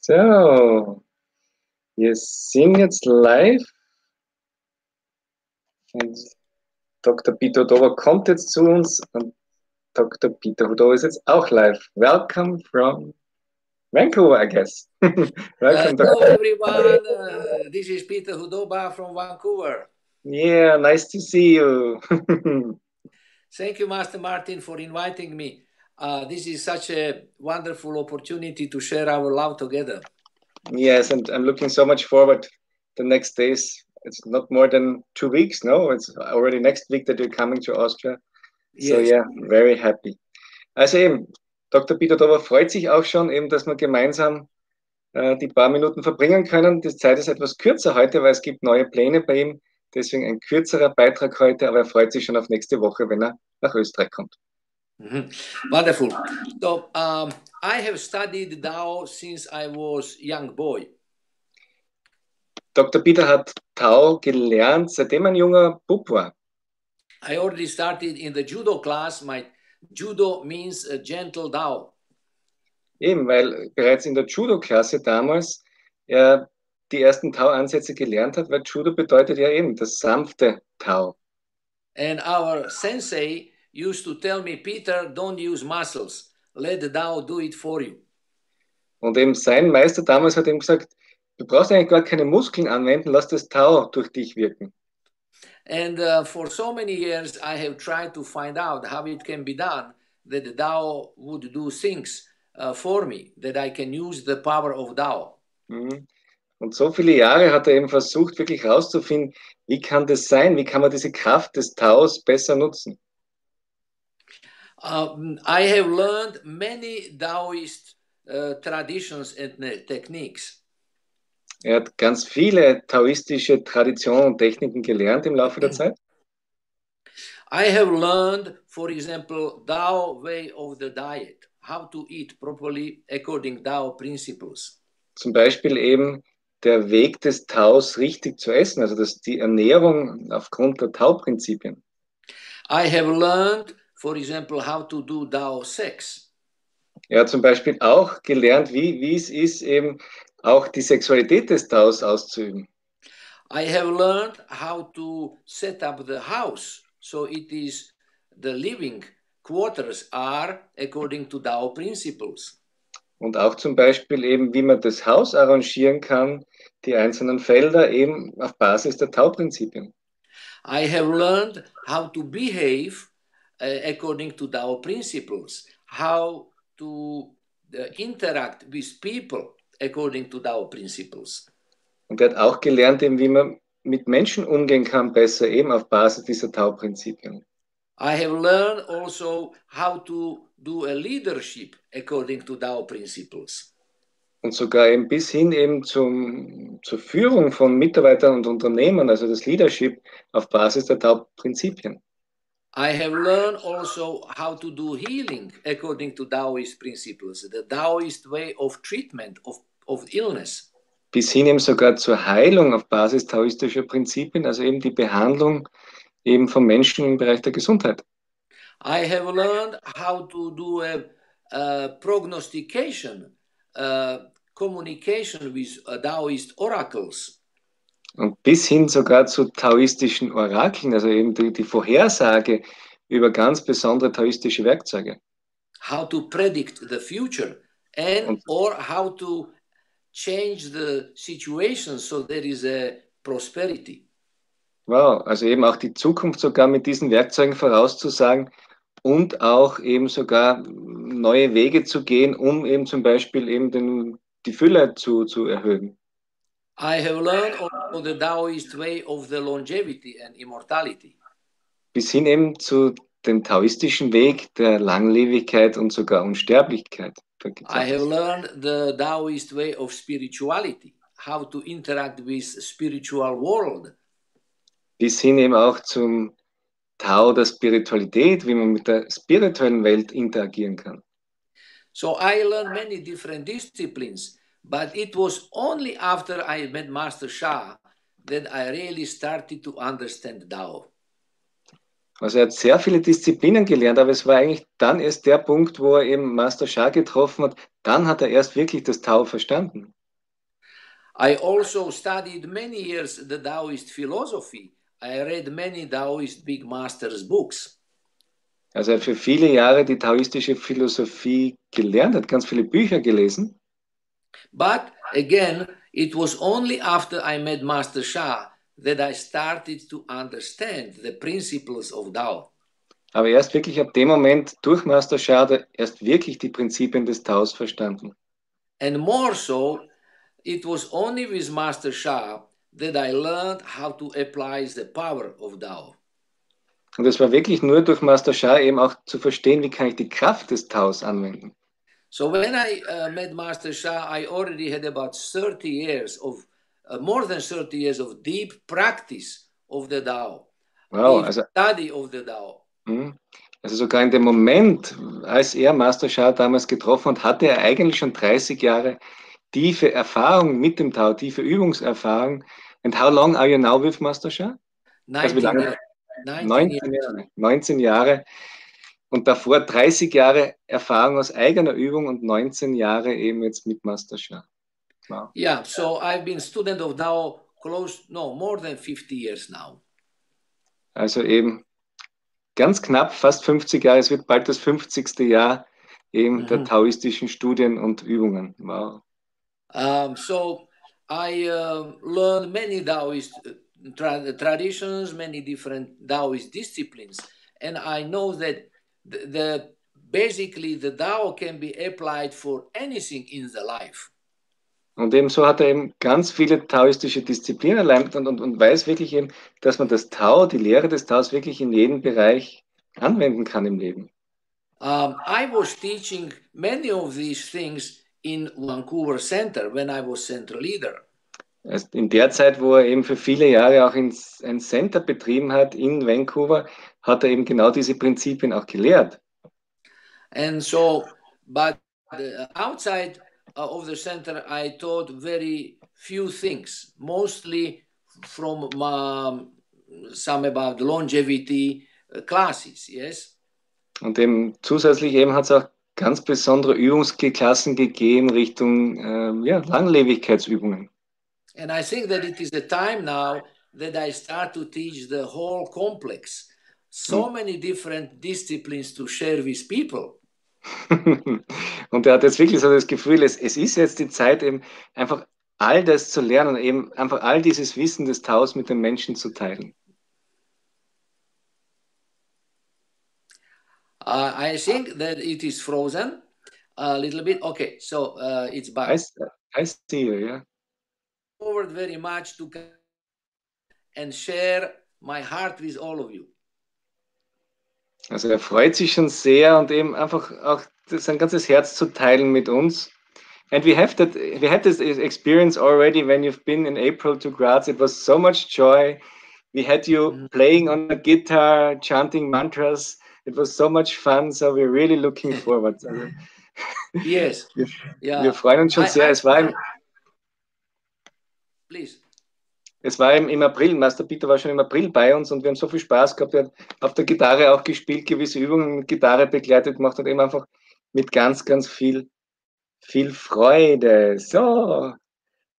So, wir sind jetzt live und Dr. Peter Hudoba kommt jetzt zu uns und Dr. Peter Hudoba ist jetzt auch live. Welcome from Vancouver, I guess. Welcome, Hello, Dr. everyone. This is Peter Hudoba from Vancouver. Yeah, nice to see you. Thank you, Master Martin, for inviting me. This is such a wonderful opportunity to share our love together. Yes, and I'm looking so much forward the next days. It's not more than 2 weeks, no? It's already next week that you're coming to Austria. So Yes. yeah, very happy. Also eben, Dr. Peter Hudoba freut sich auch schon, eben, dass wir gemeinsam die paar Minuten verbringen können. Die Zeit ist etwas kürzer heute, weil es gibt neue Pläne bei ihm. Deswegen ein kürzerer Beitrag heute, aber er freut sich schon auf nächste Woche, wenn er nach Österreich kommt. Wonderful. So, I have studied Tao since I was young boy. Dr. Peter hat Tao gelernt, seitdem er ein junger Bub war. I already started in the judo class. My judo means a gentle Tao. Eben, weil bereits in der Judo-Klasse damals er die ersten Tao-Ansätze gelernt hat, weil Judo bedeutet ja eben das sanfte Tao. And our sensei used to tell me, Peter, don't use muscles. Let the Tao do it for you. Und eben sein Meister damals hat ihm gesagt, du brauchst eigentlich gar keine Muskeln anwenden, lass das Tao durch dich wirken. And for so many years, I have tried to find out how it can be done that the Tao would do things for me, that I can use the power of Tao. Und so viele Jahre hat er eben versucht, wirklich herauszufinden, wie kann das sein, wie kann man diese Kraft des Taos besser nutzen. I have learned many Taoist traditions and techniques. Er hat ganz viele taoistische Traditionen und Techniken gelernt im Laufe der Zeit. I have learned, for example, Tao way of the diet, how to eat properly according Tao principles. Zum Beispiel eben der Weg des Taos richtig zu essen, also die Ernährung aufgrund der Tao-Prinzipien. I have learned, for example, how to do Tao sex. Er hat zum Beispiel auch gelernt, wie es ist, eben auch die Sexualität des Taos auszuüben. I have learned how to set up the house so it is the living quarters are according to Tao principles. Und auch zum Beispiel eben, wie man das Haus arrangieren kann, die einzelnen Felder eben auf Basis der Tao-Prinzipien. I have learned how to behave according to Tao principles, how to interact with people according to Tao principles. Und er hat auch gelernt, eben, wie man mit Menschen umgehen kann, besser eben auf Basis dieser Tao-Prinzipien. I have learned also how to do a leadership according to Tao principles. Und sogar eben bis hin eben zur Führung von Mitarbeitern und Unternehmen, also das Leadership auf Basis der Tao-Prinzipien. I have learned also how to do healing according to Taoist principles, the Taoist way of treatment of illness. Bis hin eben sogar zur Heilung auf Basis taoistischer Prinzipien, also eben die Behandlung eben von Menschen im Bereich der Gesundheit. I have learned how to do a prognostication, communication with Taoist oracles. Und bis hin sogar zu taoistischen Orakeln, also eben die Vorhersage über ganz besondere taoistische Werkzeuge. How to predict the future and or how to change the situation so there is a prosperity. Wow, also eben auch die Zukunft sogar mit diesen Werkzeugen vorauszusagen und auch eben sogar neue Wege zu gehen, um eben zum Beispiel eben die Fülle zu erhöhen. I have learned also the Taoist way of the longevity and immortality. Bis hin eben zu dem taoistischen Weg der Langlebigkeit und sogar Unsterblichkeit. I have learned the Taoist way of spirituality, how to interact with spiritual world. Bis hin eben auch zum Tao der Spiritualität, wie man mit der spirituellen Welt interagieren kann. So I learned many different disciplines, but it was only after I met Master Sha that I really started to understand Tao. Also er hat sehr viele Disziplinen gelernt, aber es war eigentlich dann erst der Punkt, wo er eben Master Sha getroffen hat. Dann hat er erst wirklich das Tao verstanden. I also studied many years the Taoist philosophy. I read many Taoist big masters' books. Also er hat für viele Jahre die taoistische Philosophie gelernt, hat ganz viele Bücher gelesen. But again, it was only after I met Master Sha that I started to understand the principles of Tao. Aber erst wirklich ab dem Moment durch Master Sha hat er erst wirklich die Prinzipien des Taos verstanden. And more so, it was only with Master Sha that I learned how to apply the power of Tao. Und es war wirklich nur durch Master Sha eben auch zu verstehen, wie kann ich die Kraft des Taos anwenden. So when I met Master Sha, I already had about 30 years of, more than 30 years of deep practice of the Tao, Wow, deep also, study of the Tao. also sogar in dem Moment, als er Master Sha damals getroffen hat, hatte er eigentlich schon 30 Jahre tiefe Erfahrung mit dem Tao, tiefe Übungserfahrung. And how long are you now with Master Sha? Also wie 19 lange? years. 19 years. 19 Jahre. 19 Jahre. Und davor 30 Jahre Erfahrung aus eigener Übung und 19 Jahre eben jetzt mit Master Sha. Wow. Yeah, so I've been student of Tao more than 50 years now. Also eben ganz knapp, fast 50 Jahre. Es wird bald das 50. Jahr eben der taoistischen Studien und Übungen. Wow. So I learned many Taoist traditions, many different Taoist disciplines, and I know that basically the Tao can be applied for anything in the life. Und ebenso hat er eben ganz viele taoistische Disziplinen erlernt und weiß wirklich eben, dass man das Tao, die Lehre des Taos wirklich in jedem Bereich anwenden kann im Leben. I was teaching many of these things in Vancouver Center when I was center leader. In der Zeit, wo er eben für viele Jahre auch ein Center betrieben hat in Vancouver, hat er eben genau diese Prinzipien auch gelehrt. And so, but outside of the center, I taught very few things, mostly from some about longevity classes, yes? Und eben zusätzlich eben hat es auch ganz besondere Übungsklassen gegeben Richtung Langlebigkeitsübungen. And I think that it is the time now that I start to teach the whole complex. So many different disciplines to share with people. Und er hat jetzt wirklich so das Gefühl, es ist jetzt die Zeit, eben einfach all das zu lernen, eben einfach all dieses Wissen des Taos mit den Menschen zu teilen. I think that it is frozen a little bit. Okay, so it's back. I see you, yeah. Forward very much to and share my heart with all of you. Also er freut sich schon sehr und eben einfach auch sein ganzes Herz zu teilen mit uns. And we had this experience already when you've been in April to Graz. It was so much joy. We had you playing on the guitar, chanting mantras. It was so much fun. So we're really looking forward. Yes. Wir freuen uns schon sehr. Please. Es war im April, Master Peter war schon im April bei uns und wir haben so viel Spaß gehabt. Er hat auf der Gitarre auch gespielt, gewisse Übungen mit Gitarre begleitet gemacht und eben einfach mit ganz, ganz viel Freude. So,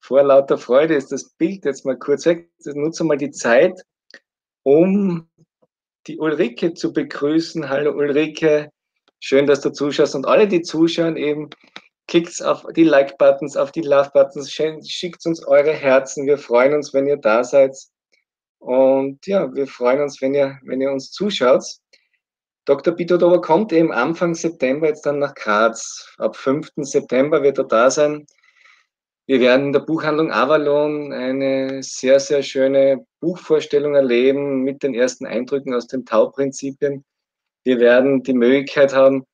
vor lauter Freude ist das Bild jetzt mal kurz weg. Ich nutze mal die Zeit, um die Ulrike zu begrüßen. Hallo Ulrike, schön, dass du zuschaust und alle, die zuschauen, eben klickt auf die Like-Buttons, auf die Love-Buttons, schickt uns eure Herzen. Wir freuen uns, wenn ihr da seid. Und ja, wir freuen uns, wenn ihr uns zuschaut. Dr. Hudoba kommt eben Anfang September jetzt dann nach Graz. Ab 5. September wird er da sein. Wir werden in der Buchhandlung Avalon eine sehr, sehr schöne Buchvorstellung erleben mit den ersten Eindrücken aus den Tau-Prinzipien. Wir werden die Möglichkeit haben,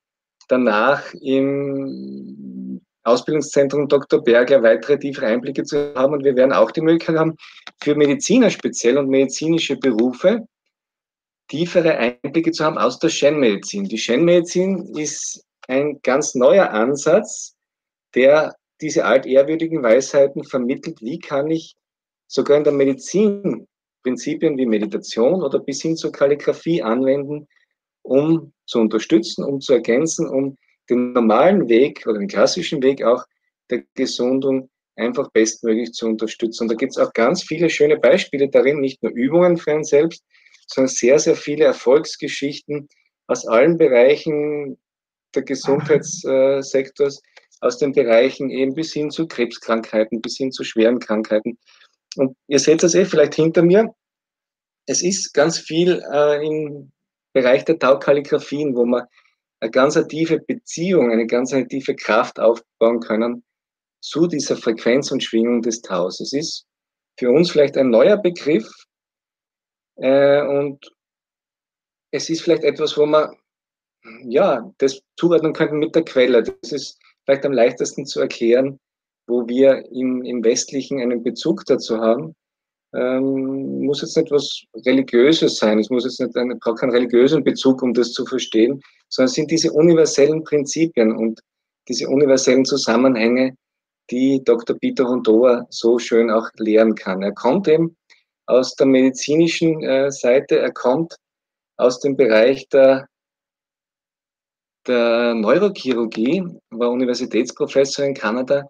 danach im Ausbildungszentrum Dr. Berger weitere tiefere Einblicke zu haben. Und wir werden auch die Möglichkeit haben, für Mediziner speziell und medizinische Berufe tiefere Einblicke zu haben aus der Zen-Medizin. Die Zen-Medizin ist ein ganz neuer Ansatz, der diese altehrwürdigen Weisheiten vermittelt. Wie kann ich sogar in der Medizin Prinzipien wie Meditation oder bis hin zur Kalligrafie anwenden, um zu unterstützen, um zu ergänzen, um den normalen Weg oder den klassischen Weg auch der Gesundung einfach bestmöglich zu unterstützen. Und da gibt es auch ganz viele schöne Beispiele darin, nicht nur Übungen für einen selbst, sondern sehr, sehr viele Erfolgsgeschichten aus allen Bereichen der Gesundheitssektors, aus den Bereichen eben bis hin zu Krebskrankheiten, bis hin zu schweren Krankheiten. Und ihr seht das vielleicht hinter mir. Es ist ganz viel im Bereich der Tau-Kalligraphien, wo man eine ganz tiefe Beziehung, eine ganz tiefe Kraft aufbauen können zu dieser Frequenz und Schwingung des Taus. Es ist für uns vielleicht ein neuer Begriff und es ist vielleicht etwas, wo man ja das zuordnen könnte mit der Quelle. Das ist vielleicht am leichtesten zu erklären, wo wir im Westlichen einen Bezug dazu haben. Muss jetzt nicht was Religiöses sein, es muss jetzt nicht braucht keinen religiösen Bezug, um das zu verstehen, sondern es sind diese universellen Prinzipien und diese universellen Zusammenhänge, die Dr. Peter Hudoba so schön auch lehren kann. Er kommt eben aus der medizinischen Seite, er kommt aus dem Bereich der Neurochirurgie, war Universitätsprofessor in Kanada,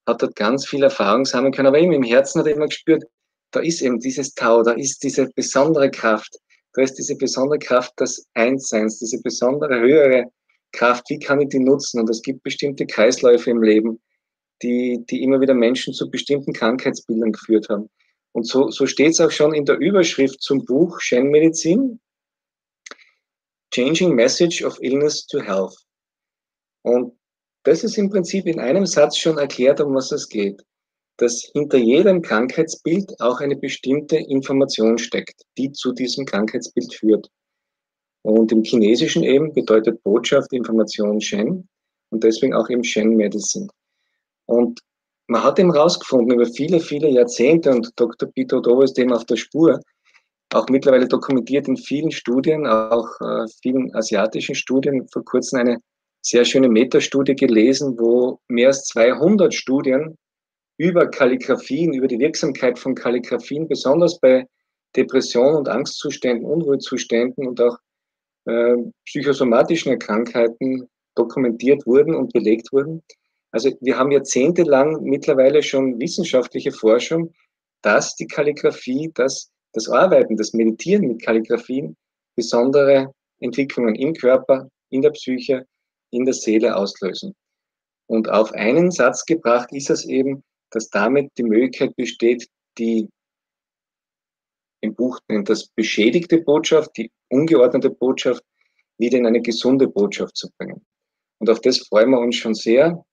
hat dort ganz viel Erfahrung sammeln können, aber eben im Herzen hat er immer gespürt, da ist eben dieses Tau, da ist diese besondere Kraft, da ist diese besondere Kraft des Einsseins, diese besondere höhere Kraft, wie kann ich die nutzen? Und es gibt bestimmte Kreisläufe im Leben, die immer wieder Menschen zu bestimmten Krankheitsbildern geführt haben. Und so steht es auch schon in der Überschrift zum Buch Zen-Medizin, Changing Message of Illness to Health. Und das ist im Prinzip in einem Satz schon erklärt, um was es geht. Dass hinter jedem Krankheitsbild auch eine bestimmte Information steckt, die zu diesem Krankheitsbild führt. Und im Chinesischen eben bedeutet Botschaft, Information Shen und deswegen auch eben Shen Medicine. Und man hat eben herausgefunden über viele, viele Jahrzehnte, und Dr. Peter Hudoba ist dem auf der Spur, auch mittlerweile dokumentiert in vielen Studien, auch vielen asiatischen Studien, vor kurzem eine sehr schöne Metastudie gelesen, wo mehr als 200 Studien über Kalligraphien, über die Wirksamkeit von Kalligraphien, besonders bei Depressionen und Angstzuständen, Unruhezuständen und auch psychosomatischen Krankheiten dokumentiert wurden und belegt wurden. Also wir haben jahrzehntelang mittlerweile schon wissenschaftliche Forschung, dass die Kalligraphie, dass das Arbeiten, das Meditieren mit Kalligraphien besondere Entwicklungen im Körper, in der Psyche, in der Seele auslösen. Und auf einen Satz gebracht ist es eben, dass damit die Möglichkeit besteht, die im Buch nennt das beschädigte Botschaft, die ungeordnete Botschaft, wieder in eine gesunde Botschaft zu bringen. Und auf das freuen wir uns schon sehr.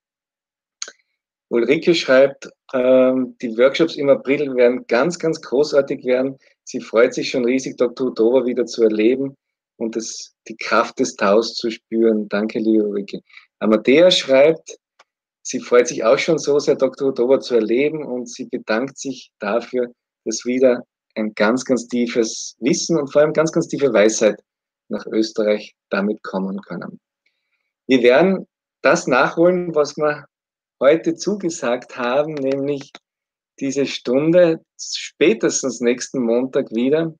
Ulrike schreibt, die Workshops im April werden ganz, ganz großartig werden. Sie freut sich schon riesig, Dr. Hudoba wieder zu erleben und die Kraft des Taus zu spüren. Danke, liebe Ulrike. Amadea schreibt, sie freut sich auch schon so sehr, Dr. Hudoba zu erleben und sie bedankt sich dafür, dass wieder ein ganz, ganz tiefes Wissen und vor allem ganz, ganz tiefe Weisheit nach Österreich damit kommen können. Wir werden das nachholen, was wir heute zugesagt haben, nämlich diese Stunde spätestens nächsten Montag wieder.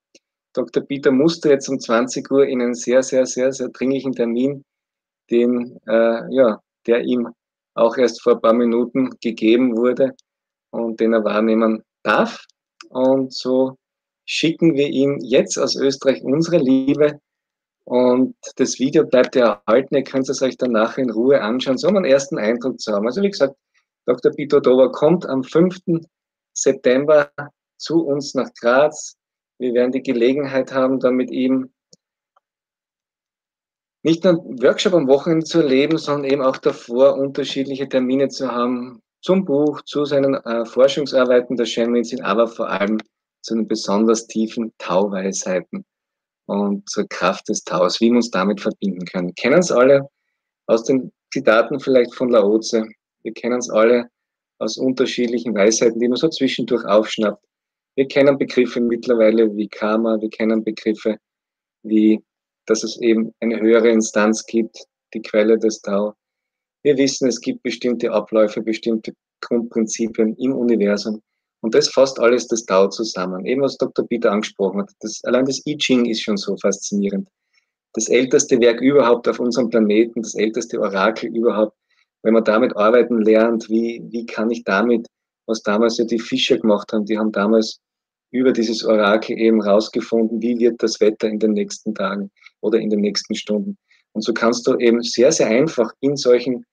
Dr. Peter musste jetzt um 20 Uhr in einen sehr, sehr, sehr, sehr dringlichen Termin, der ihm auch erst vor ein paar Minuten gegeben wurde und den er wahrnehmen darf. Und so schicken wir ihm jetzt aus Österreich unsere Liebe. Und das Video bleibt ja erhalten. Ihr könnt es euch dann nachher in Ruhe anschauen, so einen ersten Eindruck zu haben. Also wie gesagt, Dr. Peter Hudoba kommt am 5. September zu uns nach Graz. Wir werden die Gelegenheit haben, dann mit ihm nicht nur einen Workshop am Wochenende zu erleben, sondern eben auch davor unterschiedliche Termine zu haben zum Buch, zu seinen Forschungsarbeiten der Zen-Medizin, aber vor allem zu den besonders tiefen Tau-Weisheiten und zur Kraft des Taus, wie wir uns damit verbinden können. Wir kennen es alle aus den Zitaten vielleicht von Lao Tse. Wir kennen es alle aus unterschiedlichen Weisheiten, die man so zwischendurch aufschnappt. Wir kennen Begriffe mittlerweile wie Karma, wir kennen Begriffe wie, dass es eben eine höhere Instanz gibt, die Quelle des Tao. Wir wissen, es gibt bestimmte Abläufe, bestimmte Grundprinzipien im Universum. Und das fasst alles das Tao zusammen. Eben was Dr. Peter angesprochen hat. Allein das I Ching ist schon so faszinierend. Das älteste Werk überhaupt auf unserem Planeten, das älteste Orakel überhaupt. Wenn man damit arbeiten lernt, wie kann ich damit, was damals ja die Fischer gemacht haben, die haben damals über dieses Orakel eben rausgefunden, wie wird das Wetter in den nächsten Tagen oder in den nächsten Stunden. Und so kannst du eben sehr, sehr einfach mit solchen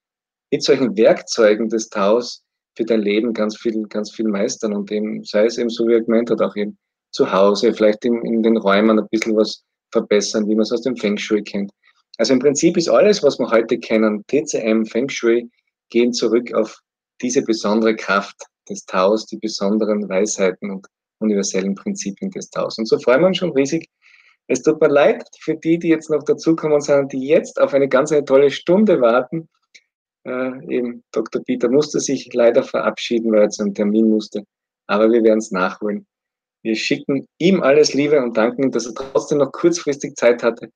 Werkzeugen des Taos für dein Leben ganz viel meistern und eben, sei es eben so, wie er gemeint hat, auch eben zu Hause, vielleicht in den Räumen ein bisschen was verbessern, wie man es aus dem Feng Shui kennt. Also im Prinzip ist alles, was wir heute kennen, TCM, Feng Shui, gehen zurück auf diese besondere Kraft des Taos, die besonderen Weisheiten und universellen Prinzipien des Taos. Und so freuen wir uns schon riesig. Es tut mir leid für die, die jetzt noch dazukommen sind, die jetzt auf eine ganz eine tolle Stunde warten. Eben Dr. Peter musste sich leider verabschieden, weil er zu einem Termin musste. Aber wir werden es nachholen. Wir schicken ihm alles Liebe und danken ihm, dass er trotzdem noch kurzfristig Zeit hatte.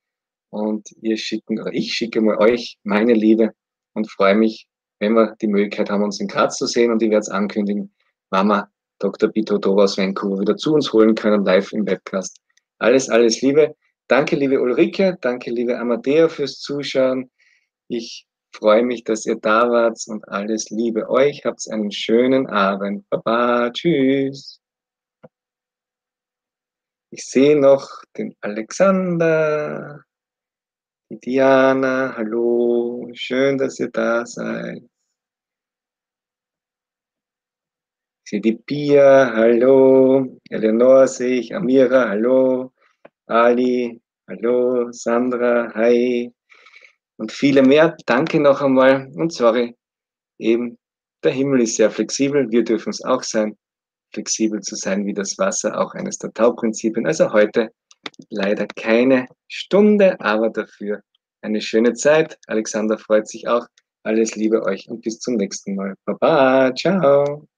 Und ich schicke mal euch meine Liebe und freue mich, wenn wir die Möglichkeit haben, uns in Graz zu sehen. Und ich werde es ankündigen, wann wir Dr. Peter Hudoba aus Vancouver wieder zu uns holen können, live im Webcast. Alles Liebe. Danke, liebe Ulrike. Danke, liebe Amadea, fürs Zuschauen. Ich freue mich, dass ihr da wart und alles Liebe euch. Habt einen schönen Abend. Baba, tschüss. Ich sehe noch den Alexander, die Diana, hallo, schön, dass ihr da seid. Ich sehe die Pia, hallo, Eleonore sehe ich, Amira, hallo, Ali, hallo, Sandra, hi und viele mehr. Danke noch einmal und sorry, eben, der Himmel ist sehr flexibel, wir dürfen es auch sein, flexibel zu sein wie das Wasser, auch eines der Tau-Prinzipien. Also heute leider keine Stunde, aber dafür eine schöne Zeit. Alexander freut sich auch. Alles Liebe euch und bis zum nächsten Mal. Baba, ciao.